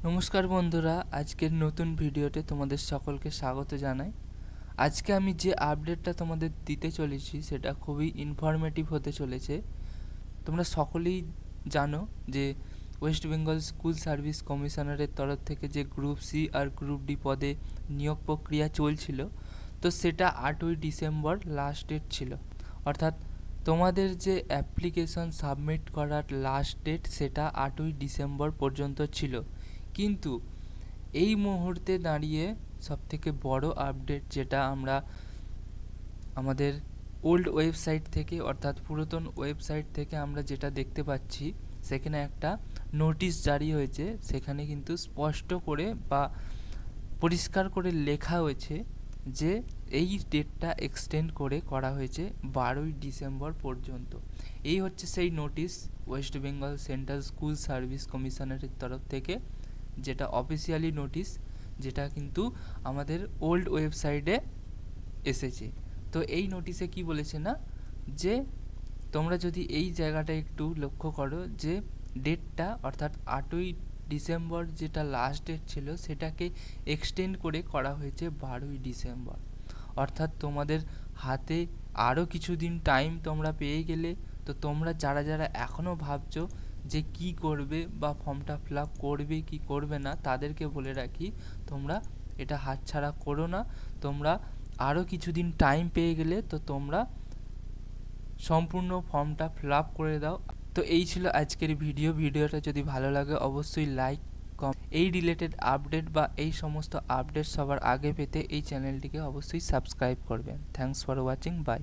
নমস্কার বন্ধুরা, আজকের নতুন ভিডিওতে তোমাদের সকলকে স্বাগত জানাই। আজকে আমি যে আপডেটটা তোমাদের দিতে চলেছি সেটা খুবই ইনফরমেটিভ হতে চলেছে। তোমরা সকলেই জানো যে ওয়েস্ট বেঙ্গল স্কুল সার্ভিস কমিশনারের তরফ থেকে যে গ্রুপ সি আর গ্রুপ ডি পদে নিয়োগ প্রক্রিয়া চলছিল, তো সেটা 8ই ডিসেম্বর লাস্ট ডেট ছিল। অর্থাৎ তোমাদের যে অ্যাপ্লিকেশন সাবমিট করার লাস্ট ডেট সেটা 8ই ডিসেম্বর পর্যন্ত ছিল। কিন্তু এই মুহূর্তে দাঁড়িয়ে সবথেকে বড় আপডেট যেটা আমরা আমাদের ওল্ড ওয়েবসাইট থেকে অর্থাৎ পুরাতন ওয়েবসাইট থেকে আমরা যেটা দেখতে পাচ্ছি, সেখানে একটা নোটিশ জারি হয়েছে। সেখানে কিন্তু স্পষ্ট করে বা পরিষ্কার করে লেখা হয়েছে যে এই ডেটটা এক্সটেন্ড করে করা হয়েছে 12ই ডিসেম্বর পর্যন্ত। এই হচ্ছে সেই notice West Bengal central school service কমিশনারের তরফ থেকে, যেটা অফিসিয়ালি নোটিশ, যেটা কিন্তু আমাদের ওল্ড ওয়েবসাইটে এসেছে। তো এই নোটিশে কি বলেছে না, যে তোমরা যদি এই জায়গাটা একটু লক্ষ্য করো যে ডেটটা অর্থাৎ 8ই ডিসেম্বর যেটা লাস্ট ডেট ছিল সেটাকে এক্সটেন্ড করে করা হয়েছে 12ই ডিসেম্বর। অর্থাৎ তোমাদের হাতে আরও কিছুদিন টাইম তোমরা পেয়ে গেলে। তো তোমরা যারা যারা এখনও ভাবছো যে কি করবে বা ফর্মটা ফিল আপ করবে কি করবে না, তাদেরকে বলে রাখি তোমরা এটা হাতছাড়া করো না। তোমরা আরও কিছুদিন টাইম পেয়ে গেলে তো তোমরা সম্পূর্ণ ফর্মটা ফিল আপ করে দাও। তো এই ছিল আজকের ভিডিওটা যদি ভালো লাগে অবশ্যই লাইক এই রিলেটেড আপডেট বা এই সমস্ত আপডেট সবার আগে পেতে এই চ্যানেলটিকে অবশ্যই সাবস্ক্রাইব করবেন। Thanks for watching, by.